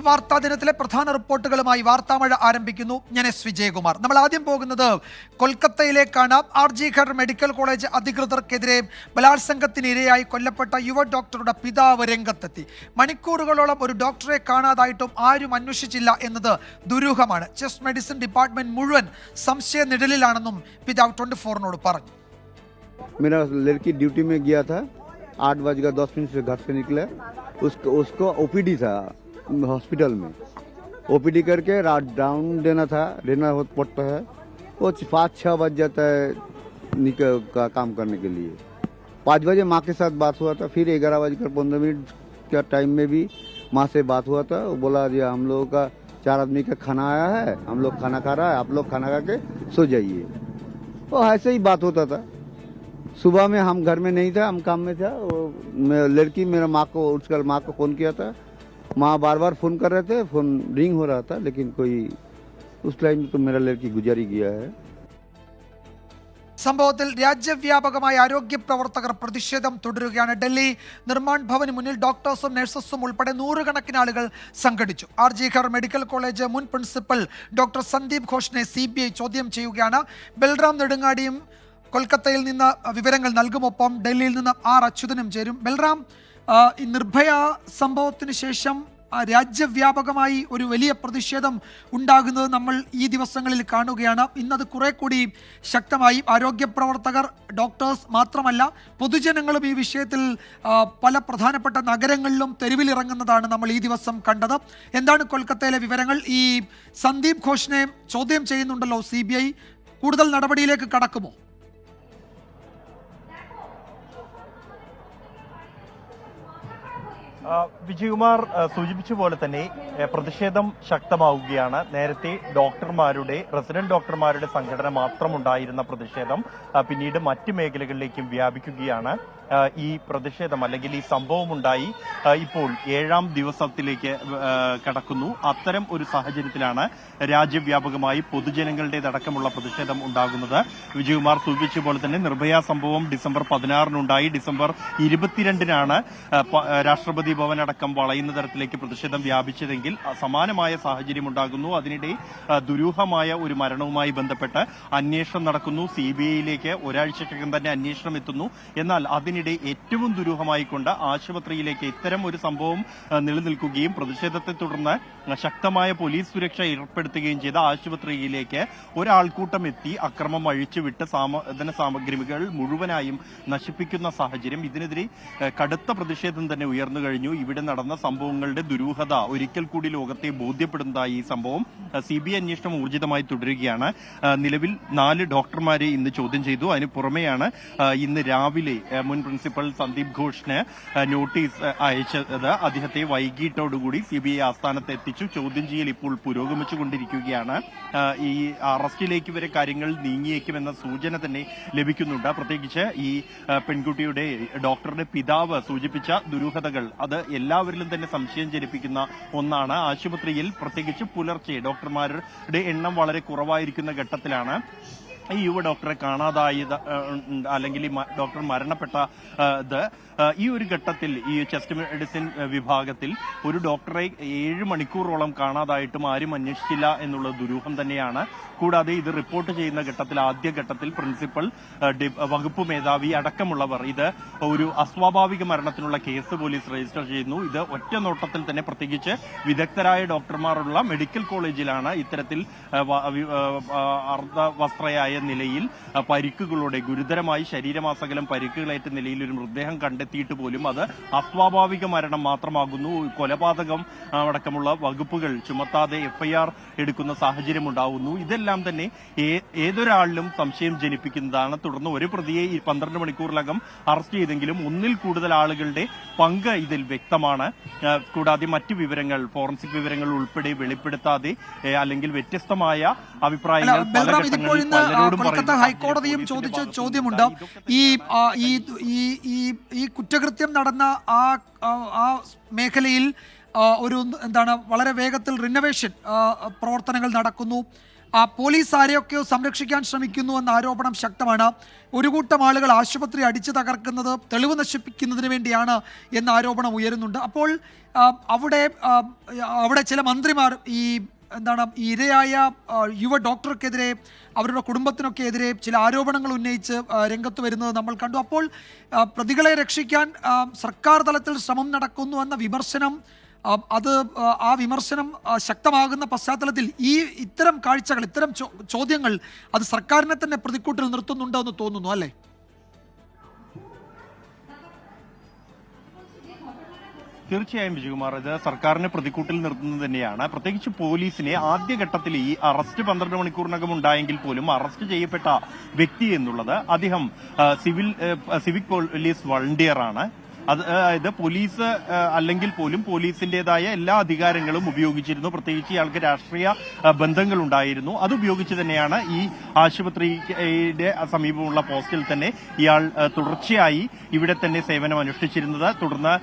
വാർത്താ ദിനത്തിലെ പ്രധാന റിപ്പോർട്ടുകളുമായി വാർത്താമഴ ആരംഭിക്കുന്നു. ഞാൻ എസ് വിജയകുമാർ. നമ്മൾ ആദ്യം പോകുന്നത് കൊൽക്കത്തയിലേക്കാണ്. ആർജി കർ മെഡിക്കൽ കോളേജ് അധികൃതർക്കെതിരെ ബലാത്സംഗത്തിന് ഇരയായി കൊല്ലപ്പെട്ട യുവ ഡോക്ടറുടെ പിതാവ് രംഗത്തെത്തി. മണിക്കൂറുകളോളം ഒരു ഡോക്ടറെ കാണാതായിട്ടും ആരും അന്വേഷിച്ചില്ല എന്നത് ദുരൂഹമാണ്. ചെസ്റ്റ് മെഡിസിൻ ഡിപ്പാർട്ട്മെന്റ് മുഴുവൻ സംശയ നിഴലിലാണെന്നും പിതാവ് 24-നോട് പറഞ്ഞു. मेरा लड़की ड्यूटी में गया था, 8:10 से घर से निकले. उसको ओपीडी था हॉस्पिटल में. ओपीडी करके रात डाउन देना पड़ता है. वो 5-6 बज जाता है का काम करने के लिए. 5 बजे माँ के साथ बात हुआ था. फिर 11:15 का टाइम में भी माँ से बात हुआ था. वो बोला जी हम लोगों का 4 आदमी का खाना आया है, हम लोग खाना खा रहा है, आप लोग खाना खा के सो जाइए. वो ऐसे ही बात होता था. सुबह में हम घर में नहीं था, हम काम में था. लड़की मेरा माँ को उठकर माँ को फोन किया था. माँ बार बार फोन कर रहे थे, फोन रिंग हो रहा था, लेकिन कोई उस टाइम तो मेरा लड़की गुजर ही गया है. സംഭവത്തിൽ രാജ്യവ്യാപകമായ ആരോഗ്യ പ്രവർത്തകർ പ്രതിഷേധം തുടരുകയാണ്. ഡൽഹി നിർമ്മാൺ ഭവന് മുന്നിൽ ഡോക്ടേഴ്സും നഴ്സസും ഉൾപ്പെടെ നൂറുകണക്കിന് ആളുകൾ സംഘടിച്ചു. ആർജി കർ മെഡിക്കൽ കോളേജ് മുൻ പ്രിൻസിപ്പൽ ഡോക്ടർ സന്ദീപ് ഘോഷിനെ CBI ചോദ്യം ചെയ്യുകയാണ്. ബൽറാം നെടുങ്ങാടിയും കൊൽക്കത്തയിൽ നിന്ന് വിവരങ്ങൾ നൽകുമൊപ്പം ഡൽഹിയിൽ നിന്ന് R അച്യുതനും ചേരും. ബൽറാം, ഈ നിർഭയ സംഭവത്തിന് ശേഷം രാജ്യവ്യാപകമായി ഒരു വലിയ പ്രതിഷേധം ഉണ്ടാകുന്നത് നമ്മൾ ഈ ദിവസങ്ങളിൽ കാണുകയാണ്. ഇന്നത് കുറെ കൂടി ശക്തമായി ആരോഗ്യ പ്രവർത്തകർ, ഡോക്ടേഴ്സ് മാത്രമല്ല പൊതുജനങ്ങളും ഈ വിഷയത്തിൽ പല പ്രധാനപ്പെട്ട നഗരങ്ങളിലും തെരുവിലിറങ്ങുന്നതാണ് നമ്മൾ ഈ ദിവസം കണ്ടത്. എന്താണ് കൊൽക്കത്തയിലെ വിവരങ്ങൾ? ഈ സന്ദീപ് ഘോഷിനെ ചോദ്യം ചെയ്യുന്നുണ്ടല്ലോ CBI. കൂടുതൽ നടപടിയിലേക്ക് കടക്കുമോ? വിജയകുമാർ സൂചിപ്പിച്ച പോലെ തന്നെ പ്രതിഷേധം ശക്തമാവുകയാണ്. നേരത്തെ റെസിഡന്റ് ഡോക്ടർമാരുടെ സംഘടന മാത്രമുണ്ടായിരുന്ന പ്രതിഷേധം പിന്നീട് മറ്റ് മേഖലകളിലേക്കും വ്യാപിക്കുകയാണ്. ഈ പ്രതിഷേധം അല്ലെങ്കിൽ ഈ സംഭവം ഉണ്ടായി ഇപ്പോൾ 7ാം ദിവസത്തിലേക്ക് കടക്കുന്നു. അത്തരം ഒരു സാഹചര്യത്തിലാണ് രാജ്യവ്യാപകമായി പൊതുജനങ്ങളുടേതടക്കമുള്ള പ്രതിഷേധം ഉണ്ടാകുന്നത്. വിജയകുമാർ സൂചിപ്പിച്ച പോലെ തന്നെ നിർഭയ സംഭവം ഡിസംബർ 16-നുണ്ടായി. ഡിസംബർ 22-നാണ് രാഷ്ട്രപതി ഭവൻ അടക്കം വളയുന്ന തരത്തിലേക്ക് പ്രതിഷേധം വ്യാപിച്ചതെങ്കിൽ സമാനമായ സാഹചര്യം ഉണ്ടാകുന്നു. അതിനിടെ ദുരൂഹമായ ഒരു മരണവുമായി ബന്ധപ്പെട്ട് അന്വേഷണം നടക്കുന്നു. CBIയിലേക്ക് ഒരാഴ്ചക്കകം തന്നെ അന്വേഷണം എത്തുന്നു. എന്നാൽ അതിനിടെ ഏറ്റവും ദുരൂഹമായിക്കൊണ്ട് ആശുപത്രിയിലേക്ക് ഇത്തരം ഒരു സംഭവം നിലനിൽക്കുകയും പ്രതിഷേധത്തെ തുടർന്ന് ശക്തമായ പോലീസ് സുരക്ഷ ഏർപ്പെടുത്തുകയും ചെയ്ത ആശുപത്രിയിലേക്ക് ഒരാൾക്കൂട്ടം എത്തി അക്രമം അഴിച്ചുവിട്ട് സാധന സാമഗ്രികൾ മുഴുവനായും നശിപ്പിക്കുന്ന സാഹചര്യം. ഇതിനെതിരെ കടുത്ത പ്രതിഷേധം തന്നെ ഉയർന്നു കഴിഞ്ഞു. ഇവിടെ നടന്ന സംഭവങ്ങളുടെ ദുരൂഹത ഒരിക്കൽ കൂടി ലോകത്തെ ബോധ്യപ്പെടുന്നതായി ഈ സംഭവം. CBI അന്വേഷണം ഊർജിതമായി തുടരുകയാണ്. നിലവിൽ 4 ഡോക്ടർമാരെ ഇന്ന് ചോദ്യം ചെയ്തു. അതിന് പുറമെയാണ് ഇന്ന് രാവിലെ മുൻ പ്രിൻസിപ്പൽ സന്ദീപ് ഘോഷിന് നോട്ടീസ് അയച്ചത്. അദ്ദേഹത്തെ വൈകിട്ടോടുകൂടി CBI ആസ്ഥാനത്ത് എത്തിച്ചു. ചോദ്യം ചെയ്യൽ ഇപ്പോൾ പുരോഗമിച്ചുകൊണ്ടിരിക്കുകയാണ്. ഈ അറസ്റ്റിലേക്ക് വരെ കാര്യങ്ങൾ നീങ്ങിയേക്കുമെന്ന സൂചന തന്നെ ലഭിക്കുന്നുണ്ട്. പ്രത്യേകിച്ച് ഈ പെൺകുട്ടിയുടെ ഡോക്ടറുടെ പിതാവ് സൂചിപ്പിച്ച ദുരൂഹതകൾ അത് എല്ലാവരിലും തന്നെ സംശയം ജനിപ്പിക്കുന്ന ഒന്നാണ്. ആശുപത്രിയിൽ പ്രത്യേകിച്ച് പുലർച്ചെ ഡോക്ടർമാരുടെ എണ്ണം വളരെ കുറവായിരിക്കുന്ന ഘട്ടത്തിലാണ് ഈ യുവ ഡോക്ടറെ കാണാതായത് അല്ലെങ്കിൽ ഈ ഡോക്ടർ മരണപ്പെട്ടത്. ഈ ഒരു ഘട്ടത്തിൽ ഈ ചെസ്റ്റ് മെഡിസിൻ വിഭാഗത്തിൽ ഒരു ഡോക്ടറെ 7 മണിക്കൂറോളം കാണാതായിട്ടും ആരും അന്വേഷിച്ചില്ല എന്നുള്ള ദുരൂഹം തന്നെയാണ്. കൂടാതെ ഇത് റിപ്പോർട്ട് ചെയ്യുന്ന ഘട്ടത്തിൽ ആദ്യഘട്ടത്തിൽ പ്രിൻസിപ്പൽ, വകുപ്പ് മേധാവി അടക്കമുള്ളവർ ഇത് ഒരു അസ്വാഭാവിക മരണത്തിനുള്ള കേസ് പോലീസ് രജിസ്റ്റർ ചെയ്യുന്നു. ഇത് ഒറ്റ നോട്ടത്തിൽ തന്നെ പ്രത്യേകിച്ച് വിദഗ്ധരായ ഡോക്ടർമാരുള്ള മെഡിക്കൽ കോളേജിലാണ് ഇത്തരത്തിൽ അർദ്ധവസ്ത്രയായ നിലയിൽ പരിക്കുകളോടെ ഗുരുതരമായി ശരീരമാസകലം പരിക്കുകളേറ്റ നിലയിൽ ഒരു മൃതദേഹം കണ്ടെത്തിയിട്ട് പോലും അത് അസ്വാഭാവിക മരണം മാത്രമാകുന്നു. കൊലപാതകം അടക്കമുള്ള വകുപ്പുകൾ ചുമത്താതെ FIR എടുക്കുന്ന സാഹചര്യം ഉണ്ടാകുന്നു. ഇതെല്ലാം തന്നെ ഏതൊരാളിലും സംശയം ജനിപ്പിക്കുന്നതാണ്. തുടർന്ന് ഒരു പ്രതിയെ 12 മണിക്കൂറിലകം അറസ്റ്റ് ചെയ്തെങ്കിലും 1-ൽ കൂടുതൽ ആളുകളുടെ പങ്ക് ഇതിൽ വ്യക്തമാണ്. കൂടാതെ മറ്റു വിവരങ്ങൾ, ഫോറൻസിക് വിവരങ്ങൾ ഉൾപ്പെടെ വെളിപ്പെടുത്താതെ അല്ലെങ്കിൽ വ്യത്യസ്തമായ അഭിപ്രായങ്ങൾ പല ഘട്ടങ്ങളിൽ പലരോടും കൊൽക്കത്ത ഹൈക്കോടതിയും ചോദിച്ച ചോദ്യമുണ്ട്. ഈ കുറ്റകൃത്യം നടന്ന ആ മേഖലയിൽ ഒരു വളരെ വേഗത്തിൽ റിനോവേഷൻ പ്രവർത്തനങ്ങൾ നടക്കുന്നു. പോലീസ് ആരെയൊക്കെയോ സംരക്ഷിക്കാൻ ശ്രമിക്കുന്നു എന്ന ആരോപണം ശക്തമാണ്. ഒരു കൂട്ടം ആളുകൾ ആശുപത്രി അടിച്ചു തകർക്കുന്നത് തെളിവ് നശിപ്പിക്കുന്നതിന് വേണ്ടിയാണ് എന്ന ആരോപണം ഉയരുന്നുണ്ട്. അപ്പോൾ അവിടെ ചില മന്ത്രിമാർ ഈ ഇരയായ യുവ ഡോക്ടർക്കെതിരെ അവരുടെ കുടുംബത്തിനൊക്കെ എതിരെ ചില ആരോപണങ്ങൾ ഉന്നയിച്ച് രംഗത്ത് വരുന്നത് നമ്മൾ കണ്ടു. അപ്പോൾ പ്രതികളെ രക്ഷിക്കാൻ സർക്കാർ തലത്തിൽ ശ്രമം നടക്കുന്നു എന്ന വിമർശനം, ആ വിമർശനം ശക്തമാകുന്ന പശ്ചാത്തലത്തിൽ ഇത്തരം കാഴ്ചകൾ, ഇത്തരം ചോദ്യങ്ങൾ അത് സർക്കാരിനെ തന്നെ പ്രതിക്കൂട്ടിൽ നിർത്തുന്നുണ്ടോ എന്ന് തോന്നുന്നു, അല്ലേ? തീർച്ചയായും വിജയകുമാർ, ഇത് സർക്കാരിനെ പ്രതിക്കൂട്ടിൽ നിർത്തുന്നത് തന്നെയാണ്. പ്രത്യേകിച്ച് പോലീസിനെ ആദ്യഘട്ടത്തിൽ ഈ അറസ്റ്റ് 12 മണിക്കൂറിനകം ഉണ്ടായെങ്കിൽ പോലും അറസ്റ്റ് ചെയ്യപ്പെട്ട വ്യക്തി എന്നുള്ളത് അദ്ദേഹം സിവിക് പോലീസ് വളണ്ടിയറാണ്. അതായത് പോലീസ് അല്ലെങ്കിൽ പോലും പോലീസിന്റേതായ എല്ലാ അധികാരങ്ങളും ഉപയോഗിച്ചിരുന്നു. പ്രത്യേകിച്ച് ഇയാൾക്ക് രാഷ്ട്രീയ ബന്ധങ്ങൾ ഉണ്ടായിരുന്നു. അതുപയോഗിച്ച് തന്നെയാണ് ഈ ആശുപത്രിയുടെ സമീപമുള്ള പോസ്റ്റിൽ തന്നെ ഇയാൾ തുടർച്ചയായി ഇവിടെ തന്നെ സേവനം അനുഷ്ഠിച്ചിരുന്നത്. തുടർന്ന്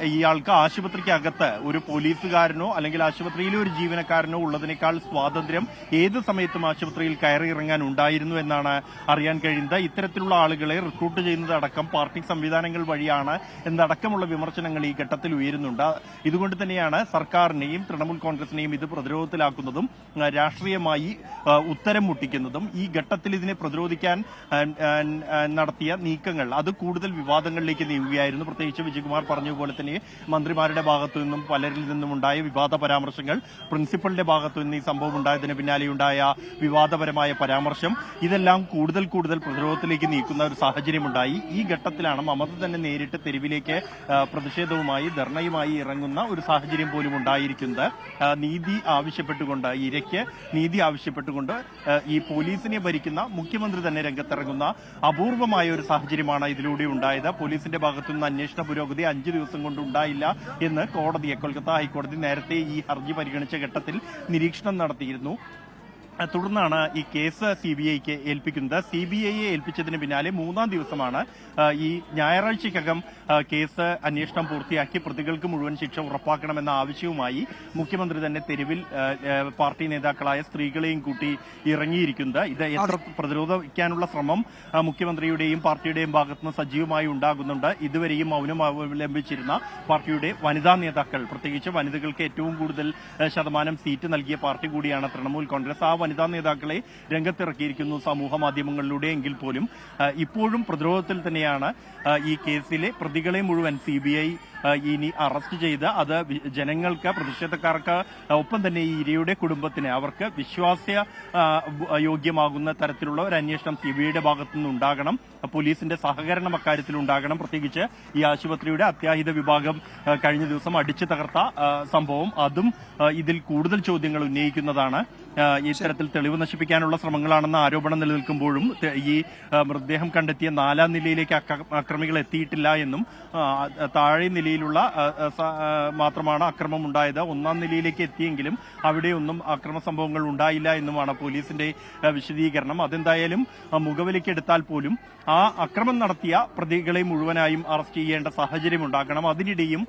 ഇയാൾക്ക് ആശുപത്രിക്കകത്ത് ഒരു പോലീസുകാരനോ അല്ലെങ്കിൽ ആശുപത്രിയിലെ ഒരു ജീവനക്കാരനോ ഉള്ളതിനേക്കാൾ സ്വാതന്ത്ര്യം ഏത് സമയത്തും ആശുപത്രിയിൽ കയറി ഇറങ്ങാൻ ഉണ്ടായിരുന്നു എന്നാണ് അറിയാൻ കഴിയുന്നത്. ഇത്തരത്തിലുള്ള ആളുകളെ റിക്രൂട്ട് ചെയ്യുന്നതടക്കം പാർട്ടി സംവിധാനങ്ങൾ വഴിയാണ് എന്നടക്കമുള്ള വിമർശനങ്ങൾ ഈ ഘട്ടത്തിൽ ഉയരുന്നുണ്ട്. ഇതുകൊണ്ട് തന്നെയാണ് സർക്കാരിനെയും തൃണമൂൽ കോൺഗ്രസിനെയും ഇത് പ്രതിരോധത്തിലാക്കുന്നതും രാഷ്ട്രീയമായി ഉത്തരം മുട്ടിക്കുന്നതും. ഈ ഘട്ടത്തിൽ ഇതിനെ പ്രതിരോധിക്കാൻ നടത്തിയ നീക്കങ്ങൾ അത് കൂടുതൽ വിവാദങ്ങളിലേക്ക് നീങ്ങുകയായിരുന്നു. പ്രത്യേകിച്ച് വിജയകുമാർ പറഞ്ഞതുപോലെ തന്നെ മന്ത്രിമാരുടെ ഭാഗത്തു നിന്നും പലരിൽ നിന്നും ഉണ്ടായ വിവാദ പരാമർശങ്ങൾ, പ്രിൻസിപ്പലിന്റെ ഭാഗത്തു നിന്ന് ഈ സംഭവം ഉണ്ടായതിന് പിന്നാലെയുണ്ടായ വിവാദപരമായ പരാമർശം, ഇതെല്ലാം കൂടുതൽ പ്രതിരോധത്തിലേക്ക് നീക്കുന്ന ഒരു സാഹചര്യമുണ്ടായി. ഈ ഘട്ടത്തിലാണ് മമത തന്നെ നേരിട്ട് തെരുവിലേക്ക് പ്രതിഷേധവുമായി ധർണയുമായി ഇറങ്ങുന്ന ഒരു സാഹചര്യം പോലും ഉണ്ടായിരിക്കുന്നത്. നീതി ആവശ്യപ്പെട്ടുകൊണ്ട്, ഇരയ്ക്ക് നീതി ആവശ്യപ്പെട്ടുകൊണ്ട് ഈ പോലീസിനെ ഭരിക്കുന്ന മുഖ്യമന്ത്രി തന്നെ രംഗത്തിറങ്ങുന്ന അപൂർവമായ ഒരു സാഹചര്യമാണ് ഇതിലൂടെ ഉണ്ടായത്. പോലീസിന്റെ ഭാഗത്തുനിന്ന് അന്വേഷണ പുരോഗതി 5 ദിവസം കൊണ്ട് ഉണ്ടായില്ല എന്ന് കൊൽക്കത്ത ഹൈക്കോടതി നേരത്തെ ഈ ഹർജി പരിഗണിച്ച ഘട്ടത്തിൽ നിരീക്ഷണം നടത്തിയിരുന്നു. തുടർന്നാണ് ഈ കേസ് CBIക്ക് ഏൽപ്പിക്കുന്നത്. CBIയെ ഏൽപ്പിച്ചതിന് പിന്നാലെ 3-ാം ദിവസമാണ് ഈ ഞായറാഴ്ചയ്ക്കകം കേസ് അന്വേഷണം പൂർത്തിയാക്കി പ്രതികൾക്ക് മുഴുവൻ ശിക്ഷ ഉറപ്പാക്കണമെന്ന ആവശ്യവുമായി മുഖ്യമന്ത്രി തന്നെ തെരുവിൽ പാർട്ടി നേതാക്കളായ സ്ത്രീകളെയും കൂട്ടി ഇറങ്ങിയിരിക്കുന്നത്. ഇത് എത്ര പ്രതിരോധിക്കാനുള്ള ശ്രമം മുഖ്യമന്ത്രിയുടെയും പാർട്ടിയുടെയും ഭാഗത്തുനിന്ന് സജീവമായി ഉണ്ടാകുന്നുണ്ട്. ഇതുവരെയും മൗനം അവലംബിച്ചിരുന്ന പാർട്ടിയുടെ വനിതാ നേതാക്കൾ, പ്രത്യേകിച്ച് വനിതകൾക്ക് ഏറ്റവും കൂടുതൽ ശതമാനം സീറ്റ് നൽകിയ പാർട്ടി കൂടിയാണ് തൃണമൂൽ കോൺഗ്രസ്. ആ വനിതാ നേതാക്കളെ രംഗത്തിറക്കിയിരിക്കുന്നു സമൂഹ മാധ്യമങ്ങളിലൂടെ. എങ്കിൽ പോലും ഇപ്പോഴും പ്രതിരോധത്തിൽ തന്നെയാണ്. ഈ കേസിലെ പ്രതികളെ മുഴുവൻ CBI ഇനി അറസ്റ്റ് ചെയ്ത് അത് ജനങ്ങൾക്ക്, പ്രതിഷേധക്കാർക്ക്, ഒപ്പം തന്നെ ഈ ഇരയുടെ കുടുംബത്തിന് അവർക്ക് വിശ്വാസ്യ യോഗ്യമാകുന്ന തരത്തിലുള്ള ഒരു അന്വേഷണം CBIയുടെ ഭാഗത്തുനിന്ന് ഉണ്ടാകണം. പോലീസിന്റെ സഹകരണം അക്കാര്യത്തിൽ ഉണ്ടാകണം. പ്രത്യേകിച്ച് ഈ ആശുപത്രിയുടെ അത്യാഹിത വിഭാഗം കഴിഞ്ഞ ദിവസം അടിച്ചു തകർത്ത സംഭവം, അതും ഇതിൽ കൂടുതൽ ചോദ്യങ്ങൾ ഉന്നയിക്കുന്നതാണ്. ഇത്തരത്തിൽ തെളിവ് നശിപ്പിക്കാനുള്ള ശ്രമങ്ങളാണെന്ന ആരോപണം നിലനിൽക്കുമ്പോഴും ഈ മൃതദേഹം കണ്ടെത്തിയ 4-ാം നിലയിലേക്ക് അക്രമികൾ എത്തിയിട്ടില്ല എന്നും താഴെ നിലയിലുള്ള മാത്രമാണ് അക്രമം ഉണ്ടായത്, 1-ാം നിലയിലേക്ക് എത്തിയെങ്കിലും അവിടെയൊന്നും അക്രമ സംഭവങ്ങൾ ഉണ്ടായില്ല എന്നുമാണ് പോലീസിന്റെ വിശദീകരണം. അതെന്തായാലും മുഖവിലക്കെടുത്താൽ പോലും ആ അക്രമം നടത്തിയ പ്രതികളെ മുഴുവനായും അറസ്റ്റ് ചെയ്യേണ്ട സാഹചര്യം ഉണ്ടാക്കണം. അതിനിടെയും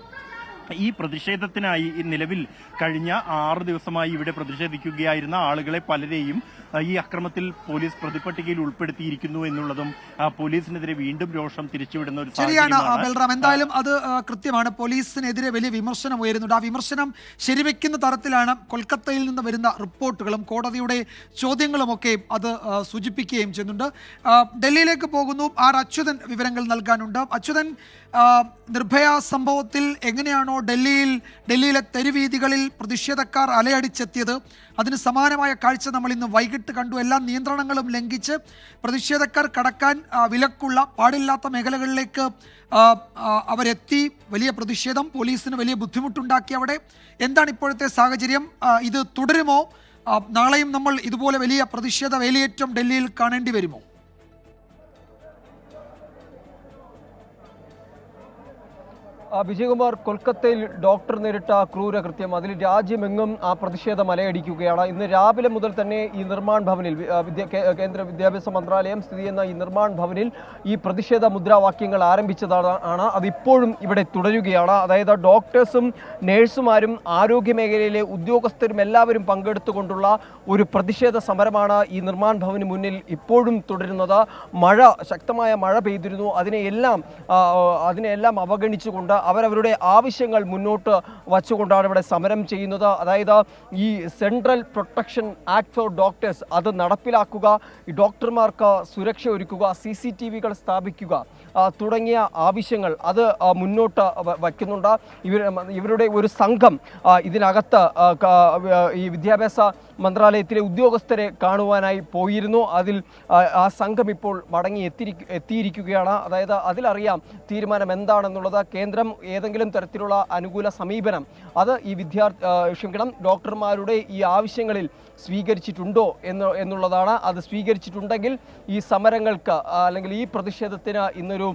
ഈ പ്രതിഷേധത്തിനായി നിലവിൽ കഴിഞ്ഞ 6 ദിവസമായി ഇവിടെ പ്രതിഷേധിക്കുകയായിരുന്ന ആളുകളെ പലരെയും ഈ അക്രമത്തിൽ പോലീസ് പ്രതിപട്ടികയിൽ ഉൾപ്പെടുത്തിയിരിക്കുന്നു എന്നുള്ളതും പോലീസിനെതിരെ വീണ്ടും രോഷം തിരിച്ചുവിടുന്ന ഒരു ശരിയാണ് ബൽറാം. എന്തായാലും അത് കൃത്യമാണ്. പോലീസിനെതിരെ വലിയ വിമർശനം ഉയരുന്നുണ്ട്. ആ വിമർശനം ശരിവെക്കുന്ന തരത്തിലാണ് കൊൽക്കത്തയിൽ നിന്ന് വരുന്ന റിപ്പോർട്ടുകളും കോടതിയുടെ ചോദ്യങ്ങളുമൊക്കെ അത് സൂചിപ്പിക്കുകയും ചെയ്യുന്നുണ്ട്. ഡൽഹിയിലേക്ക് പോകുന്നു. ആർ അച്യുതൻ വിവരങ്ങൾ നൽകാനുണ്ട്. അച്യുതൻ, നിർഭയ സംഭവത്തിൽ എങ്ങനെയാണോ ഡൽഹിയിലെ തെരുവീതികളിൽ പ്രതിഷേധക്കാർ അലയടിച്ചെത്തിയത്, അതിന് സമാനമായ കാഴ്ച നമ്മൾ ഇന്ന് വൈകിട്ട് കണ്ടു. എല്ലാ നിയന്ത്രണങ്ങളും ലംഘിച്ച് പ്രതിഷേധക്കാർ കടക്കാൻ വിലക്കുള്ള പാടില്ലാത്ത മേഖലകളിലേക്ക് അവരെത്തി. വലിയ പ്രതിഷേധം, പോലീസിന് വലിയ ബുദ്ധിമുട്ടുണ്ടാക്കി. അവിടെ എന്താണ് ഇപ്പോഴത്തെ സാഹചര്യം? ഇത് തുടരുമോ? നാളെയും നമ്മൾ ഇതുപോലെ വലിയ പ്രതിഷേധ വേലിയേറ്റം ഡൽഹിയിൽ കാണേണ്ടി വരുമോ? വിജയകുമാർ, കൊൽക്കത്തയിൽ ഡോക്ടർ നേരിട്ട ക്രൂരകൃത്യം, അതിൽ രാജ്യമെങ്ങും ആ പ്രതിഷേധം അലയടിക്കുകയാണ്. ഇന്ന് രാവിലെ മുതൽ തന്നെ ഈ നിർമ്മാൺ ഭവനിൽ, കേന്ദ്ര വിദ്യാഭ്യാസ മന്ത്രാലയം സ്ഥിതി ചെയ്യുന്ന ഈ നിർമ്മാൺ ഭവനിൽ ഈ പ്രതിഷേധ മുദ്രാവാക്യങ്ങൾ ആരംഭിച്ചതാണ്. അതിപ്പോഴും ഇവിടെ തുടരുകയാണ്. അതായത് ഡോക്ടേഴ്സും നഴ്സുമാരും ആരോഗ്യ മേഖലയിലെ ഉദ്യോഗസ്ഥരും എല്ലാവരും പങ്കെടുത്തുകൊണ്ടുള്ള ഒരു പ്രതിഷേധ സമരമാണ് ഈ നിർമ്മാൺ ഭവന് മുന്നിൽ ഇപ്പോഴും തുടരുന്നത്. ശക്തമായ മഴ പെയ്തിരുന്നു. അതിനെല്ലാം അവഗണിച്ചുകൊണ്ട് അവരവരുടെ ആവശ്യങ്ങൾ മുന്നോട്ട് വച്ചുകൊണ്ടാണ് ഇവിടെ സമരം ചെയ്യുന്നത്. അതായത് ഈ central protection act for doctors അത് നടപ്പിലാക്കുക, ഈ ഡോക്ടർമാർക്ക് സുരക്ഷ ഒരുക്കുക, CCTVകൾ സ്ഥാപിക്കുക തുടങ്ങിയ ആവശ്യങ്ങൾ അത് മുന്നോട്ട് വയ്ക്കുന്നുണ്ട്. ഇവരുടെ ഒരു സംഘം ഇതിനകത്ത് ഈ വിദ്യാഭ്യാസ മന്ത്രാലയത്തിലെ ഉദ്യോഗസ്ഥരെ കാണുവാനായി പോയിരുന്നു. അതിൽ ആ സംഘം ഇപ്പോൾ മടങ്ങി എത്തിയിരിക്കുകയാണ്. അതായത് അതിലറിയാം തീരുമാനം എന്താണെന്നുള്ളത്. കേന്ദ്രം ഏതെങ്കിലും തരത്തിലുള്ള അനുകൂല സമീപനം അത് ഈ ഡോക്ടർമാരുടെ ഈ ആവശ്യങ്ങളിൽ സ്വീകരിച്ചിട്ടുണ്ടോ എന്നുള്ളതാണ്. അത് സ്വീകരിച്ചിട്ടുണ്ടെങ്കിൽ ഈ സമരങ്ങൾക്ക് അല്ലെങ്കിൽ ഈ പ്രതിഷേധത്തിന് ഇന്നൊരു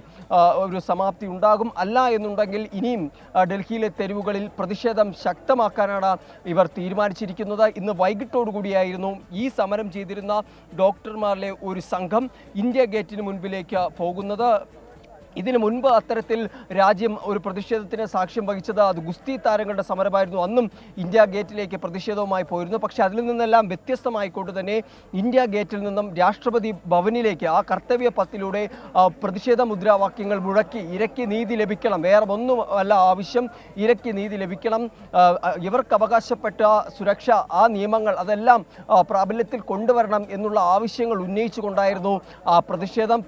സമാപ്തി ഉണ്ടാകും. അല്ല എന്നുണ്ടെങ്കിൽ ഇനിയും ഡൽഹിയിലെ തെരുവുകളിൽ പ്രതിഷേധം ശക്തമാക്കാനാണ് ഇവർ തീരുമാനിച്ചിരിക്കുന്നത്. ഇന്ന് വൈകിട്ടോടുകൂടിയായിരുന്നു ഈ സമരം ചെയ്തിരുന്ന ഡോക്ടർമാരിലെ ഒരു സംഘം ഇന്ത്യ ഗേറ്റിന് മുൻപിലേക്ക് പോകുന്നത്. ഇതിനു മുൻപ് അത്തരത്തിൽ രാജ്യം ഒരു പ്രതിഷേധത്തിന് സാക്ഷ്യം വഹിച്ചത് അത് ഗുസ്തി താരങ്ങളുടെ സമരമായിരുന്നു. അന്നും ഇന്ത്യ ഗേറ്റിലേക്ക് പ്രതിഷേധവുമായി പോയിരുന്നു. പക്ഷേ അതിൽ നിന്നെല്ലാം വ്യത്യസ്തമായിക്കൊണ്ട് തന്നെ ഇന്ത്യ ഗേറ്റിൽ നിന്നും രാഷ്ട്രപതി ഭവനിലേക്ക് ആ കർത്തവ്യ പത്തിലൂടെ പ്രതിഷേധ മുദ്രാവാക്യങ്ങൾ മുഴക്കി ഇരയ്ക്ക് നീതി ലഭിക്കണം, വേറെ ഒന്നും അല്ല ആവശ്യം, ഇരയ്ക്ക് നീതി ലഭിക്കണം, ഇവർക്ക് അവകാശപ്പെട്ട സുരക്ഷ, ആ നിയമങ്ങൾ അതെല്ലാം പ്രാബല്യത്തിൽ കൊണ്ടുവരണം എന്നുള്ള ആവശ്യങ്ങൾ ഉന്നയിച്ചുകൊണ്ടായിരുന്നു പ്രതിഷേധം.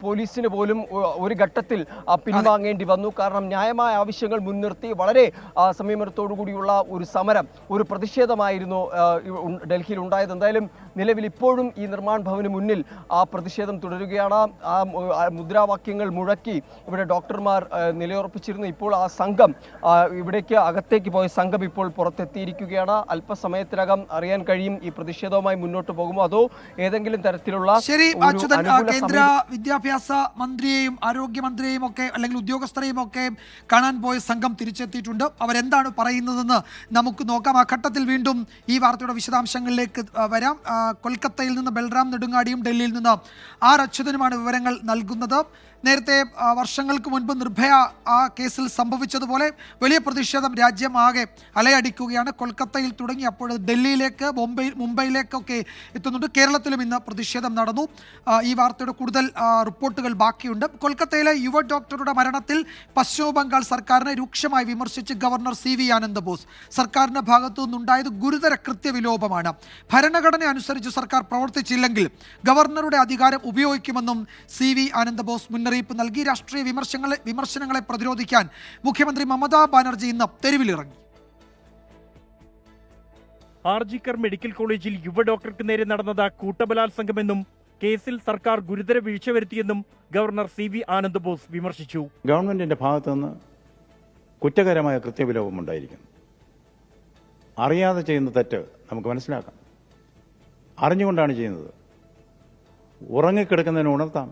പോലീസിന് പോലും ഒരു ഘട്ടത്തിൽ പിൻവാങ്ങേണ്ടി വന്നു. കാരണം ന്യായമായ ആവശ്യങ്ങൾ മുൻനിർത്തി വളരെ സംയമനത്തോടു കൂടിയുള്ള ഒരു സമരം, ഒരു പ്രതിഷേധമായിരുന്നു ഡൽഹിയിൽ ഉണ്ടായത്. എന്തായാലും നിലവിൽ ഇപ്പോഴും ഈ നിർമ്മാൺ ഭവന് മുന്നിൽ ആ പ്രതിഷേധം തുടരുകയാണ്. ആ മുദ്രാവാക്യങ്ങൾ മുഴക്കി ഇവിടെ ഡോക്ടർമാർ നിലയുറപ്പിച്ചിരുന്നു. ഇപ്പോൾ ആ സംഘം ഇവിടേക്ക് അകത്തേക്ക് പോയ സംഘം ഇപ്പോൾ പുറത്തെത്തിയിരിക്കുകയാണ്. അല്പസമയത്തിനകം അറിയാൻ കഴിയും ഈ പ്രതിഷേധവുമായി മുന്നോട്ട് പോകുമോ അതോ ഏതെങ്കിലും തരത്തിലുള്ള കേന്ദ്ര വിദ്യാഭ്യാസ മന്ത്രിയെയും ആരോഗ്യമന്ത്രിയെയും ഒക്കെ അല്ലെങ്കിൽ ഉദ്യോഗസ്ഥരെയും ഒക്കെ കാണാൻ പോയ സംഘം തിരിച്ചെത്തിയിട്ടുണ്ട്. അവരെന്താണ് പറയുന്നതെന്ന് നമുക്ക് നോക്കാം. ആ ഘട്ടത്തിൽ വീണ്ടും ഈ വാർത്തയുടെ വിശദാംശങ്ങളിലേക്ക് വരാം. കൊൽക്കത്തയിൽ നിന്ന് ബൽറാം നെടുങ്ങാടിയും ഡൽഹിയിൽ നിന്ന് ആർ അച്യുതനുമാണ് വിവരങ്ങൾ നൽകുന്നത്. നേരത്തെ വർഷങ്ങൾക്ക് മുൻപ് നിർഭയ ആ കേസിൽ സംഭവിച്ചതുപോലെ വലിയ പ്രതിഷേധം രാജ്യം ആകെ അലയടിക്കുകയാണ്. കൊൽക്കത്തയിൽ തുടങ്ങി അപ്പോൾ ഡൽഹിയിലേക്ക്, മുംബൈയിലേക്കൊക്കെ എത്തുന്നുണ്ട്. കേരളത്തിലും ഇന്ന് പ്രതിഷേധം നടന്നു. ഈ വാർത്തയുടെ കൂടുതൽ റിപ്പോർട്ടുകൾ ബാക്കിയുണ്ട്. കൊൽക്കത്തയിലെ യുവ ഡോക്ടറുടെ മരണത്തിൽ പശ്ചിമ ബംഗാൾ സർക്കാരിനെ രൂക്ഷമായി വിമർശിച്ച് ഗവർണർ CV ആനന്ദ് ബോസ്. സർക്കാരിൻ്റെ ഭാഗത്തു നിന്നുണ്ടായത് ഗുരുതര കൃത്യവിലോപമാണ്. ഭരണഘടന അനുസരിച്ച് സർക്കാർ പ്രവർത്തിച്ചില്ലെങ്കിൽ ഗവർണറുടെ അധികാരം ഉപയോഗിക്കുമെന്നും CV ആനന്ദ് ബോസ് മുന്നറിയിപ്പ് നൽകി. രാഷ്ട്രീയ വിമർശനങ്ങളെ പ്രതിരോധിക്കാൻ മുഖ്യമന്ത്രി മമതാ ബാനർജി ഇന്ന് തെരുവിലിറങ്ങി. ആർജിക്കർ മെഡിക്കൽ കോളേജിൽ യുവ ഡോക്ടർക്ക് നേരെ നടന്നത് കൂട്ടബലാത്സംഗമെന്നും കേസിൽ സർക്കാർ ഗുരുതര വീഴ്ച വരുത്തിയെന്നും ഗവർണർ CV ആനന്ദ് ബോസ് വിമർശിച്ചു. ഗവൺമെന്റിന്റെ ഭാഗത്തുനിന്ന് കുറ്റകരമായ കൃത്യവിലോപം ഉണ്ടായിരിക്കുന്നു. അറിയാതെ ചെയ്യുന്ന തെറ്റ് നമുക്ക് മനസ്സിലാക്കാം, അറിഞ്ഞുകൊണ്ടാണ് ചെയ്യുന്നത്. ഉറങ്ങിക്കിടക്കുന്നതിന് ഉണർത്താം,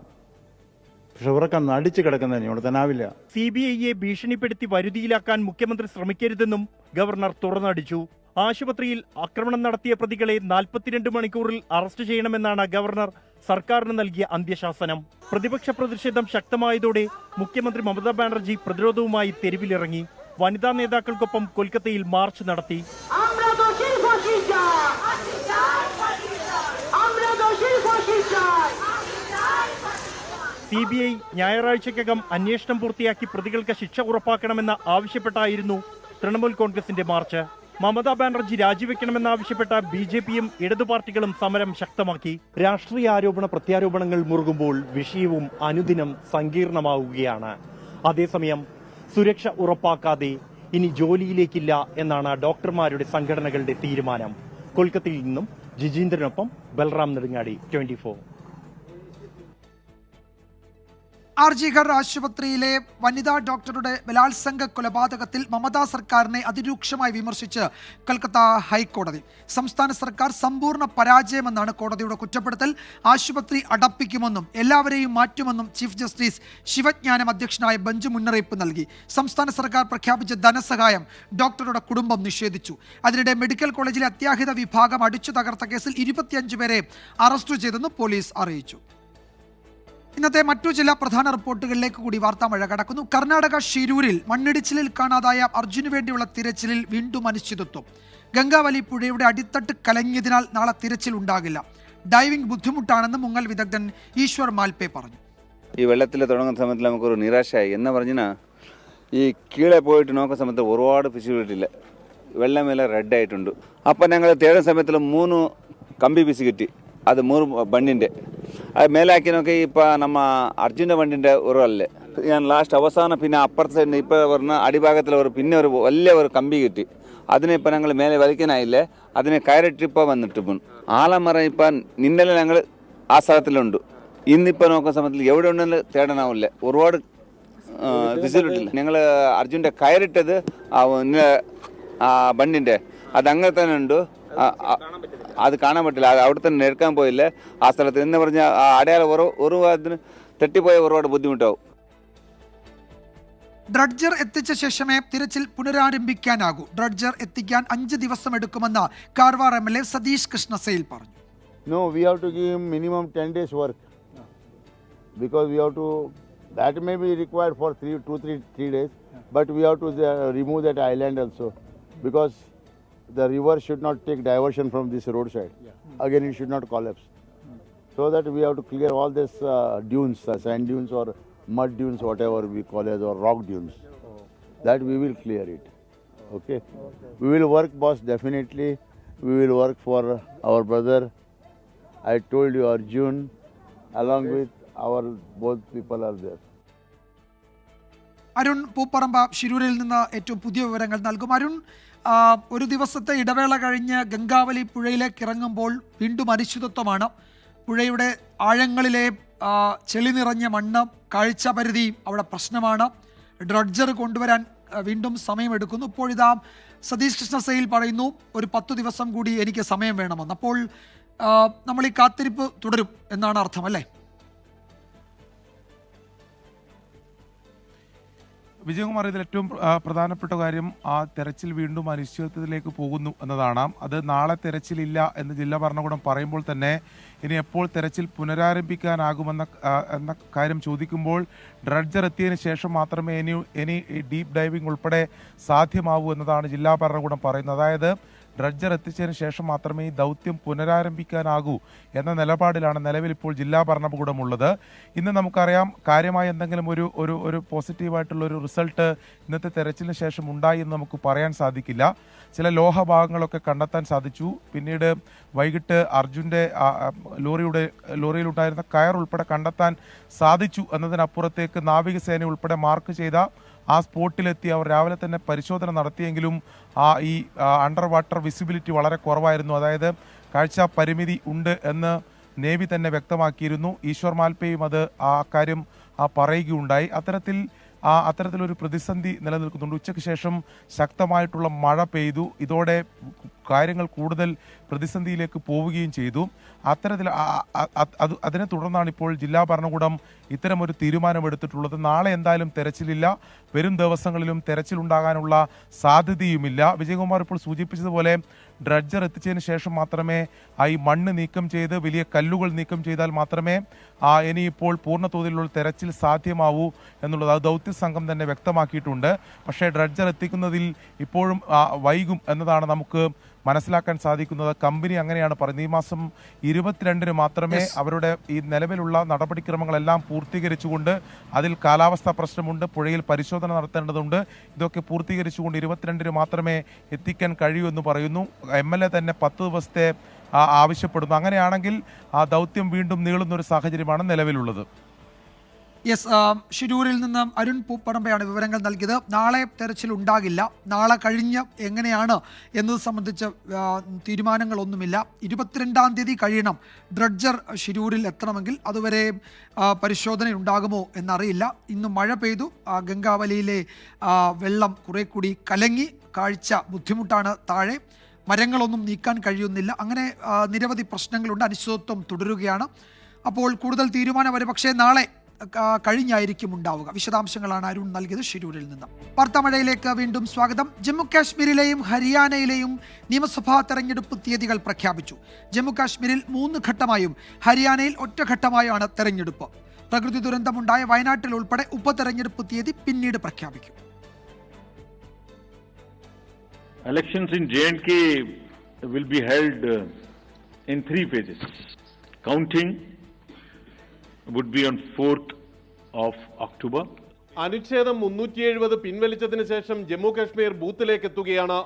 പക്ഷെ ഉറക്കം നടിച്ചു കിടക്കുന്നതിന് ഉണർത്താനാവില്ല. CBIയെ ഭീഷണിപ്പെടുത്തി വരുതിയിലാക്കാൻ മുഖ്യമന്ത്രി ശ്രമിക്കരുതെന്നും ഗവർണർ തുറന്നടിച്ചു. ആശുപത്രിയിൽ ആക്രമണം നടത്തിയ പ്രതികളെ 42 മണിക്കൂറിൽ അറസ്റ്റ് ചെയ്യണമെന്നാണ് ഗവർണർ സർക്കാരിന് നൽകിയ അന്ത്യശാസനം. പ്രതിപക്ഷ പ്രതിഷേധം ശക്തമായതോടെ മുഖ്യമന്ത്രി മമതാ ബാനർജി പ്രതിരോധവുമായി തെരുവിലിറങ്ങി. വനിതാ നേതാക്കൾക്കൊപ്പം കൊൽക്കത്തയിൽ മാർച്ച് നടത്തി. CBI ഞായറാഴ്ചക്കകം അന്വേഷണം പൂർത്തിയാക്കി പ്രതികൾക്ക് ശിക്ഷ ഉറപ്പാക്കണമെന്ന് ആവശ്യപ്പെട്ടായിരുന്നു തൃണമൂൽ കോൺഗ്രസിന്റെ മാർച്ച്. മമതാ ബാനർജി രാജിവെക്കണമെന്നാവശ്യപ്പെട്ട BJPയും ഇടതു പാർട്ടികളും സമരം ശക്തമാക്കി. രാഷ്ട്രീയ ആരോപണ പ്രത്യാരോപണങ്ങൾ മുറുകുമ്പോൾ വിഷയവും അനുദിനം സങ്കീർണമാവുകയാണ്. അതേസമയം സുരക്ഷ ഉറപ്പാക്കാതെ ഇനി ജോലിയിലേക്കില്ല എന്നാണ് ഡോക്ടർമാരുടെ സംഘടനകളുടെ തീരുമാനം. കൊൽക്കത്തയിൽ നിന്നും ജിജീന്ദ്രനൊപ്പം ബൽറാം നെടുങ്ങാടി, 24. ആർജികർ ആശുപത്രിയിലെ വനിതാ ഡോക്ടറുടെ ബലാത്സംഗ കൊലപാതകത്തിൽ മമതാ സർക്കാരിനെ അതിരൂക്ഷമായി വിമർശിച്ച് കൽക്കത്ത ഹൈക്കോടതി. സംസ്ഥാന സർക്കാർ സമ്പൂർണ്ണ പരാജയമെന്നാണ് കോടതിയുടെ കുറ്റപ്പെടുത്തൽ. ആശുപത്രി അടപ്പിക്കുമെന്നും എല്ലാവരെയും മാറ്റുമെന്നും ചീഫ് ജസ്റ്റിസ് ശിവജ്ഞാനം അധ്യക്ഷനായ ബെഞ്ച് മുന്നറിയിപ്പ് നൽകി. സംസ്ഥാന സർക്കാർ പ്രഖ്യാപിച്ച ധനസഹായം ഡോക്ടറുടെ കുടുംബം നിഷേധിച്ചു. അതിനിടെ മെഡിക്കൽ കോളേജിലെ അത്യാഹിത വിഭാഗം അടിച്ചു തകർത്ത കേസിൽ 25 പേരെ അറസ്റ്റ് ചെയ്തെന്ന് പോലീസ് അറിയിച്ചു. ഇന്നത്തെ മറ്റു ചില പ്രധാന റിപ്പോർട്ടുകളിലേക്ക് കൂടി വാർത്താമഴ കടക്കുന്നു. കർണാടക ഷിരൂരിൽ മണ്ണിടിച്ചിലിൽ കാണാതായ അർജുന് വേണ്ടിയുള്ള തിരച്ചിലിൽ വീണ്ടും അനിശ്ചിതത്വം. ഗംഗാവലി പുഴയുടെ അടിത്തട്ട് കലങ്ങിയതിനാൽ നാളെ തിരച്ചിൽ ഉണ്ടാകില്ല. ഡൈവിംഗ് ബുദ്ധിമുട്ടാണെന്ന് മുങ്ങൽ വിദഗ്ധൻ ഈശ്വർ മാൽപേ പറഞ്ഞു. ഈ വെള്ളത്തിൽ തുടങ്ങുന്ന സമയത്ത് നമുക്കൊരു നിരാശയായി. എന്ന് പറഞ്ഞാൽ ഈ കീഴെ പോയിട്ട് നോക്കുന്ന സമയത്ത് ഒരുപാട് ഫിഷ് കിട്ടില്ല. വെള്ളമെല്ലാം റെഡായിട്ടുണ്ട്. അപ്പം ഞങ്ങൾ തേടുന്ന സമയത്തിൽ 3 കമ്പി പീസ് കിട്ടി. അത് 3 ബണ്ണിൻ്റെ അത് മേലാക്കി നോക്കി. ഇപ്പം നമ്മ അർജുൻ്റെ വണ്ടിൻ്റെ ഉറവല്ലേ ഞാൻ ലാസ്റ്റ് അവസാനം പിന്നെ അപ്പുറത്തെ സൈഡിൽ ഇപ്പോൾ പറഞ്ഞ അടിഭാഗത്തിൽ പിന്നെ ഒരു വലിയ ഒരു കമ്പി കിട്ടി. അതിനെ ഇപ്പം ഞങ്ങൾ മേലെ വലിക്കാനായില്ലേ, അതിനെ കയറിട്ടിപ്പോൾ വന്നിട്ട് പോയി. ആലമറ ഇപ്പം ഇന്നലെ ഞങ്ങൾ ആ സ്ഥലത്തിലുണ്ട്. ഇന്നിപ്പോൾ നോക്കുന്ന സമയത്തിൽ എവിടെ ഉണ്ടെന്ന് തേടാനാവില്ല. ഒരുപാട് വിസിലിട്ടില്ല. ഞങ്ങൾ അർജുൻ്റെ കയറിട്ടത് ബണ്ണിൻ്റെ അത് അങ്ങനെ തന്നെ ഉണ്ട്. അത് കാണാൻ പറ്റില്ല. അത് അവിടെ തന്നെ എടുക്കാൻ പോയില്ലേ ആ സ്ഥലത്ത്. എന്ന് പറഞ്ഞാൽ ആ അടയാളം ഒരു അതിന് തെറ്റിപ്പോയ ഒരുപാട് ബുദ്ധിമുട്ടാവും. ഡ്രഡ്ജർ എത്തിച്ച ശേഷമേ തിരച്ചിൽ പുനരാരംഭിക്കാനാകൂ. ഡ്രഡ്ജർ എത്തിക്കാൻ 5 ദിവസം എടുക്കുമെന്ന് കാർവാർ MLA സതീഷ് കൃഷ്ണസേൽ പറഞ്ഞു. No, we have to give him minimum 10 days work. Because we have to, that may be required for 3 days, but we have to remove that island also. Because the river should not take diversion from this roadside. Again, it should not collapse. So that we have to clear all this dunes, sand dunes or mud dunes, whatever we call it, or rock dunes. That we will clear it. Okay? We will work, boss, definitely. We will work for our brother. I told you, Arjun, along with our both people are there. Arun Pooparamba ഷിരൂരിൽ നിന്ന് ഏറ്റവും പുതിയ വിവരങ്ങൾ നൽകും. അരുൺ, ഒരു ദിവസത്തെ ഇടവേള കഴിഞ്ഞ് ഗംഗാവലി പുഴയിലേക്ക് ഇറങ്ങുമ്പോൾ വീണ്ടും അനിശ്ചിതത്വമാണ്. പുഴയുടെ ആഴങ്ങളിലെ ചെളി നിറഞ്ഞ മണ്ണ്, കാഴ്ചപരിധി അവിടെ പ്രശ്നമാണ്. ഡ്രഡ്ജർ കൊണ്ടുവരാൻ വീണ്ടും സമയമെടുക്കുന്നു. ഇപ്പോഴിതാ സതീഷ് കൃഷ്ണസേൽ പറയുന്നു ഒരു 10 ദിവസം കൂടി എനിക്ക് സമയം വേണമെന്ന്. അപ്പോൾ നമ്മൾ ഈ കാത്തിരിപ്പ് തുടരും എന്നാണ് അർത്ഥം, അല്ലേ? വിജയകുമാർ, ഇതിൽ ഏറ്റവും പ്രധാനപ്പെട്ട കാര്യം ആ തെരച്ചിൽ വീണ്ടും അനിശ്ചിതത്വത്തിലേക്ക് പോകുന്നു എന്നതാണ്. അത് നാളെ തെരച്ചിലില്ല എന്ന് ജില്ലാ ഭരണകൂടം പറയുമ്പോൾ തന്നെ ഇനി എപ്പോൾ തെരച്ചിൽ പുനരാരംഭിക്കാനാകുമെന്ന കാര്യം ചോദിക്കുമ്പോൾ ഡ്രഡ്ജർ എത്തിയതിനു ശേഷം മാത്രമേ ഇനി ഡീപ്പ് ഡൈവിംഗ് ഉൾപ്പെടെ സാധ്യമാവൂ എന്നതാണ് ജില്ലാ ഭരണകൂടം പറയുന്നത്. അതായത് ഡ്രഡ്ജർ എത്തിച്ചതിന് ശേഷം മാത്രമേ ഈ ദൗത്യം പുനരാരംഭിക്കാനാകൂ എന്ന നിലപാടിലാണ് നിലവിൽ ഇപ്പോൾ ജില്ലാ ഭരണകൂടമുള്ളത്. ഇന്ന് നമുക്കറിയാം കാര്യമായ എന്തെങ്കിലും ഒരു പോസിറ്റീവായിട്ടുള്ള ഒരു റിസൾട്ട് ഇന്നത്തെ തെരച്ചിലിന് ശേഷം ഉണ്ടായി എന്ന് നമുക്ക് പറയാൻ സാധിക്കില്ല. ചില ലോഹഭാഗങ്ങളൊക്കെ കണ്ടെത്താൻ സാധിച്ചു. പിന്നീട് വൈകിട്ട് അർജുൻ്റെ ലോറിയിലുണ്ടായിരുന്ന കയർ ഉൾപ്പെടെ കണ്ടെത്താൻ സാധിച്ചു എന്നതിനപ്പുറത്തേക്ക് നാവികസേന ഉൾപ്പെടെ മാർക്ക് ചെയ്ത ആ സ്പോട്ടിലെത്തി അവർ രാവിലെ തന്നെ പരിശോധന നടത്തിയെങ്കിലും ഈ അണ്ടർ വാട്ടർ വിസിബിലിറ്റി വളരെ കുറവായിരുന്നു. അതായത് കാഴ്ച പരിമിതി ഉണ്ട് എന്ന് നേവി തന്നെ വ്യക്തമാക്കിയിരുന്നു. ഈശ്വർ മാൽപേയും അത് ആ കാര്യം പറയുകയുണ്ടായി. അത്തരത്തിലൊരു പ്രതിസന്ധി നിലനിൽക്കുന്നുണ്ട്. ഉച്ചയ്ക്ക് ശേഷം ശക്തമായിട്ടുള്ള മഴ പെയ്തു. ഇതോടെ കാര്യങ്ങൾ കൂടുതൽ പ്രതിസന്ധിയിലേക്ക് പോവുകയും ചെയ്തു. അതിനെ തുടർന്നാണ് ഇപ്പോൾ ജില്ലാ ഭരണകൂടം ഇത്തരമൊരു തീരുമാനമെടുത്തിട്ടുള്ളത്. നാളെ എന്തായാലും തെരച്ചിലില്ല. വരും ദിവസങ്ങളിലും തെരച്ചിലുണ്ടാകാനുള്ള സാധ്യതയുമില്ല. വിജയകുമാർ ഇപ്പോൾ സൂചിപ്പിച്ചതുപോലെ ഡ്രഡ്ജർ എത്തിച്ചതിന് ശേഷം മാത്രമേ ഈ മണ്ണ് നീക്കം ചെയ്ത് വലിയ കല്ലുകൾ നീക്കം ചെയ്താൽ മാത്രമേ ഇനിയിപ്പോൾ പൂർണ്ണ തോതിലുള്ള തെരച്ചിൽ സാധ്യമാവൂ എന്നുള്ളത് അത് ദൗത്യ സംഘം തന്നെ വ്യക്തമാക്കിയിട്ടുണ്ട്. പക്ഷേ ഡ്രഡ്ജർ എത്തിക്കുന്നതിൽ ഇപ്പോഴും വൈകും എന്നതാണ് നമുക്ക് മനസ്സിലാക്കാൻ സാധിക്കുന്നത്. കമ്പനി അങ്ങനെയാണ് പറയുന്നത്. ഈ മാസം 22-ന് മാത്രമേ അവരുടെ ഈ നിലവിലുള്ള നടപടിക്രമങ്ങളെല്ലാം പൂർത്തീകരിച്ചുകൊണ്ട്, അതിൽ കാലാവസ്ഥാ പ്രശ്നമുണ്ട്, പുഴയിൽ പരിശോധന നടത്തേണ്ടതുണ്ട്, ഇതൊക്കെ പൂർത്തീകരിച്ചുകൊണ്ട് 22-ന് മാത്രമേ എത്തിക്കാൻ കഴിയൂ എന്ന് പറയുന്നു. MLA തന്നെ 10 ദിവസത്തെ ആവശ്യപ്പെടുന്നു. അങ്ങനെയാണെങ്കിൽ ആ ദൗത്യം വീണ്ടും നീളുന്നൊരു സാഹചര്യമാണ് നിലവിലുള്ളത്. യെസ്, ഷിരൂരിൽ നിന്ന് അരുൺ പൂപ്പറമ്പയാണ് വിവരങ്ങൾ നൽകിയത്. നാളെ തെരച്ചിൽ ഉണ്ടാകില്ല. നാളെ കഴിഞ്ഞ് എങ്ങനെയാണ് എന്നത് സംബന്ധിച്ച് തീരുമാനങ്ങളൊന്നുമില്ല. 22-ാം തീയതി കഴിയണം ഡ്രഡ്ജർ ഷിരൂരിൽ എത്തണമെങ്കിൽ. അതുവരെ പരിശോധന ഉണ്ടാകുമോ എന്നറിയില്ല. ഇന്ന് മഴ പെയ്തു. ഗംഗാവലിയിലെ വെള്ളം കുറെ കൂടി കലങ്ങി. കാഴ്ച ബുദ്ധിമുട്ടാണ്. താഴെ മരങ്ങളൊന്നും നീക്കാൻ കഴിയുന്നില്ല. അങ്ങനെ നിരവധി പ്രശ്നങ്ങളുണ്ട്. അനിശ്ചിതത്വം തുടരുകയാണ്. അപ്പോൾ കൂടുതൽ തീരുമാനം വരെ പക്ഷേ നാളെ കഴിഞ്ഞായിരിക്കും ഉണ്ടാവുക. വിശദാംശങ്ങളാണ് അരുൺ നൽകിയത് ഷിരൂരിൽ നിന്ന്. വാർത്താമഴയിലേക്ക് വീണ്ടും സ്വാഗതം. ജമ്മു കാശ്മീരിലെയും ഹരിയാനയിലെയും നിയമസഭാ തെരഞ്ഞെടുപ്പ് തീയതികൾ പ്രഖ്യാപിച്ചു. ജമ്മു കാശ്മീരിൽ 3 ഘട്ടമായും ഹരിയാനയിൽ ഒറ്റഘട്ടമായാണ് തെരഞ്ഞെടുപ്പ്. പ്രകൃതി ദുരന്തമുണ്ടായ വയനാട്ടിൽ ഉൾപ്പെടെ ഉപതെരഞ്ഞെടുപ്പ് തീയതി പിന്നീട് പ്രഖ്യാപിക്കും. Elections in J&K will be held in 3 phases. Counting would be on 4th of October. അനുച്ഛേദം 370 പിൻവലിച്ചതിന് ശേഷം ജമ്മു കാശ്മീർ ബൂത്തിലേക്ക് എത്തുകയാണ്.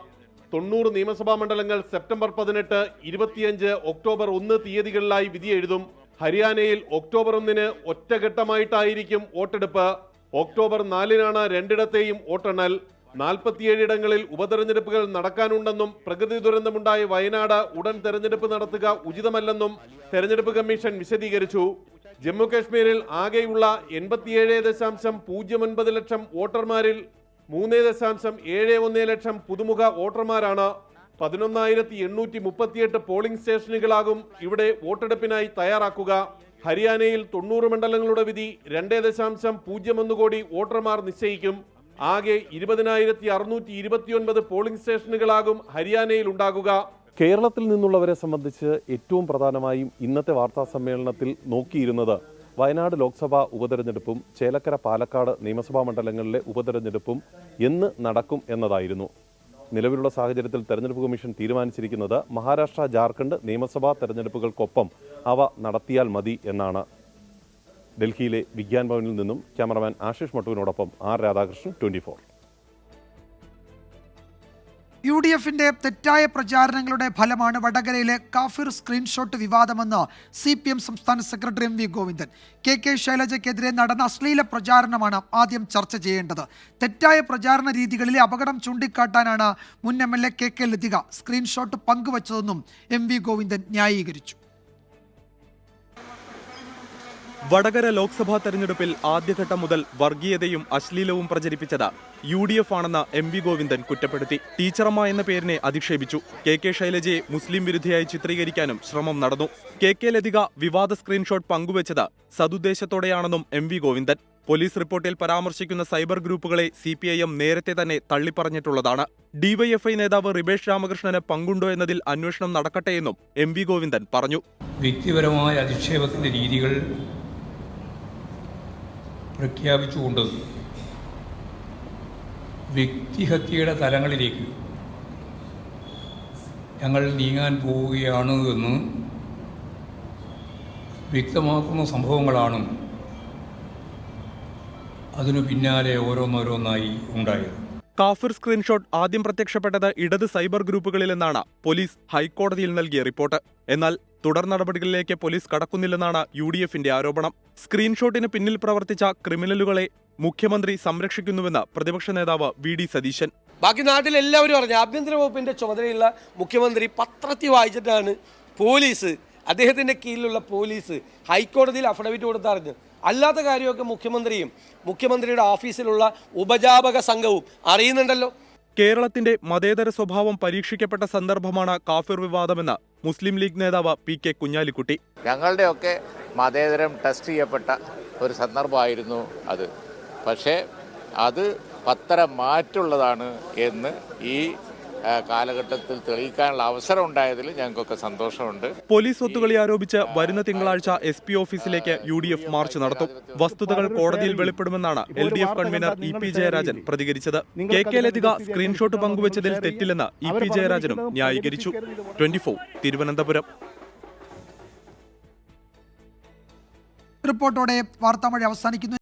90 നിയമസഭാ മണ്ഡലങ്ങൾ സെപ്റ്റംബർ 18, 25, ഒക്ടോബർ 1 തീയതികളിലായി വിധി എഴുതും. ഹരിയാനയിൽ ഒക്ടോബർ 1 ഒറ്റഘട്ടമായിട്ടായിരിക്കും വോട്ടെടുപ്പ്. ഒക്ടോബർ 4 രണ്ടിടത്തെയും വോട്ടെണ്ണൽ. 47 ഇടങ്ങളിൽ ഉപതെരഞ്ഞെടുപ്പുകൾ നടക്കാനുണ്ടെന്നും പ്രകൃതി ദുരന്തമുണ്ടായ വയനാട് ഉടൻ തെരഞ്ഞെടുപ്പ് നടത്തുക ഉചിതമല്ലെന്നും തെരഞ്ഞെടുപ്പ് കമ്മീഷൻ വിശദീകരിച്ചു. ജമ്മു കാശ്മീരിൽ ആകെയുള്ള 87.09 ലക്ഷം വോട്ടർമാരിൽ 3.71 ലക്ഷം പുതുമുഖ വോട്ടർമാരാണ്. 11,838 പോളിംഗ് സ്റ്റേഷനുകളാകും ഇവിടെ വോട്ടെടുപ്പിനായി തയ്യാറാക്കുക. ഹരിയാനയിൽ 90 മണ്ഡലങ്ങളുടെ വിധി 2.01 കോടി വോട്ടർമാർ നിശ്ചയിക്കും. ആകെ 20,629 പോളിംഗ് സ്റ്റേഷനുകളാകും ഹരിയാനയിൽ ഉണ്ടാകുക. കേരളത്തിൽ നിന്നുള്ളവരെ സംബന്ധിച്ച് ഏറ്റവും പ്രധാനമായും ഇന്നത്തെ വാർത്താ സമ്മേളനത്തിൽ നോക്കിയിരുന്നത് വയനാട് ലോക്സഭാ ഉപതെരഞ്ഞെടുപ്പും ചേലക്കര പാലക്കാട് നിയമസഭാ മണ്ഡലങ്ങളിലെ ഉപതെരഞ്ഞെടുപ്പും എന്ന് നടക്കും എന്നതായിരുന്നു. നിലവിലുള്ള സാഹചര്യത്തിൽ തെരഞ്ഞെടുപ്പ് കമ്മീഷൻ തീരുമാനിച്ചിരിക്കുന്നത് മഹാരാഷ്ട്ര, ജാർഖണ്ഡ് നിയമസഭാ തെരഞ്ഞെടുപ്പുകൾക്കൊപ്പം അവ നടത്തിയാൽ മതി എന്നാണ്. ഡൽഹിയിലെ വിഗ്യാൻ ഭവനിൽ നിന്നും ക്യാമറമാൻ ആശിഷ് മട്ടുവിനോടൊപ്പം ആർ രാധാകൃഷ്ണൻ, 24. UDFിന്റെ തെറ്റായ പ്രചാരണങ്ങളുടെ ഫലമാണ് വടകരയിലെ കാഫിർ സ്ക്രീൻഷോട്ട് വിവാദമെന്ന് CPM സംസ്ഥാന സെക്രട്ടറി MV ഗോവിന്ദൻ. KK ശൈലജയ്ക്കെതിരെ നടന്ന അശ്ലീല പ്രചാരണമാണ് ആദ്യം ചർച്ച ചെയ്യേണ്ടത്. തെറ്റായ പ്രചാരണ രീതികളിലെ അപകടം ചൂണ്ടിക്കാട്ടാനാണ് മുൻ MLA KK ലതിക സ്ക്രീൻഷോട്ട് പങ്കുവച്ചതെന്നും MV ഗോവിന്ദൻ ന്യായീകരിച്ചു. വടകര ലോക്സഭാ തെരഞ്ഞെടുപ്പിൽ ആദ്യഘട്ടം മുതൽ വർഗീയതയും അശ്ലീലവും പ്രചരിപ്പിച്ചത് UDF ആണെന്ന് MV ഗോവിന്ദൻ കുറ്റപ്പെടുത്തി. ടീച്ചറമ്മ എന്ന പേരിനെ അധിക്ഷേപിച്ചു. KK ശൈലജയെ മുസ്ലിം വിരുദ്ധയായി ചിത്രീകരിക്കാനും ശ്രമം നടന്നു. KK ലതിക വിവാദ സ്ക്രീൻഷോട്ട് പങ്കുവച്ചത് സതുദ്ദേശത്തോടെയാണെന്നും MV ഗോവിന്ദൻ. പോലീസ് റിപ്പോർട്ടിൽ പരാമർശിക്കുന്ന സൈബർ ഗ്രൂപ്പുകളെ CPIM നേരത്തെ തന്നെ തള്ളിപ്പറഞ്ഞിട്ടുള്ളതാണ്. DYFI നേതാവ് റിബേഷ് രാമകൃഷ്ണന് പങ്കുണ്ടോ എന്നതിൽ അന്വേഷണം നടക്കട്ടെയെന്നും MV ഗോവിന്ദൻ പറഞ്ഞു. വ്യക്തിപരമായ അധിക്ഷേപത്തിന്റെ രീതികൾ പ്രഖ്യാപിച്ചുകൊണ്ട് വ്യക്തിഹത്യയുടെ തലങ്ങളിലേക്ക് ഞങ്ങൾ നീങ്ങാൻ പോവുകയാണ് എന്ന് വ്യക്തമാക്കുന്ന സംഭവങ്ങളാണ് അതിനു പിന്നാലെ ഓരോന്നോരോന്നായി ഉണ്ടായത്. കാഫിർ സ്ക്രീൻഷോട്ട് ആദ്യം പ്രത്യക്ഷപ്പെട്ടത് ഇടത് സൈബർ ഗ്രൂപ്പുകളിലെന്നാണ് പോലീസ് ഹൈക്കോടതിയിൽ നൽകിയ റിപ്പോർട്ട്. എന്നാൽ തുടർ നടപടികളിലേക്ക് പോലീസ് കടക്കുന്നില്ലെന്നാണ് UDFന്റെ ആരോപണം. സ്ക്രീൻഷോട്ടിന് പിന്നിൽ പ്രവർത്തിച്ച ക്രിമിനലുകളെ മുഖ്യമന്ത്രി സംരക്ഷിക്കുന്നുവെന്ന് പ്രതിപക്ഷ നേതാവ് VD സതീശൻ. ബാക്കി നാട്ടിൽ എല്ലാവരും പറഞ്ഞു. ആഭ്യന്തര വകുപ്പിന്റെ ചുമതലയുള്ള മുഖ്യമന്ത്രി പത്രത്തിൽ വായിച്ചിട്ടാണ് പോലീസ്, അദ്ദേഹത്തിന്റെ കീഴിലുള്ള പോലീസ് ഹൈക്കോടതിയിൽ അഫിഡവിറ്റ് കൊടുത്തറിഞ്ഞു. അല്ലാത്ത കാര്യമൊക്കെ മുഖ്യമന്ത്രിയും മുഖ്യമന്ത്രിയുടെ ഓഫീസിലുള്ള ഉപജാപക സംഘവും അറിയുന്നുണ്ടല്ലോ. കേരളത്തിന്റെ മതേതര സ്വഭാവം പരീക്ഷിക്കപ്പെട്ട സന്ദർഭമാണ് കാഫിർ വിവാദമെന്ന് മുസ്ലിം ലീഗ് നേതാവ് PK കുഞ്ഞാലിക്കുട്ടി. ഞങ്ങളുടെയൊക്കെ മതേതരം ടെസ്റ്റ് ചെയ്യപ്പെട്ട ഒരു സന്ദർഭമായിരുന്നു അത്. പക്ഷേ അത് പത്തരം മാറ്റുള്ളതാണ് എന്ന് ഈ കാലഘട്ടത്തിൽ തെളിയിക്കാനുള്ള അവസരം ഉണ്ടായതിൽ ഞങ്ങൾക്കൊക്കെ സന്തോഷമുണ്ട്. പോലീസ് ഒത്തുകളി ആരോപിച്ച് വരുന്ന തിങ്കളാഴ്ച SP ഓഫീസിലേക്ക് UDF മാർച്ച് നടത്തും. വസ്തുതകൾ കോടതിയിൽ വെളിപ്പെടുമെന്നാണ് LDF കൺവീനർ EP ജയരാജൻ പ്രതികരിച്ചത്. KK ലതിക സ്ക്രീൻഷോട്ട് പങ്കുവച്ചതിൽ തെറ്റില്ലെന്ന് EP ജയരാജനും ന്യായീകരിച്ചു. 24 തിരുവനന്തപുരം. റിപ്പോർട്ടോടെ വാർത്താമഴ അവസാനിക്കുന്നു.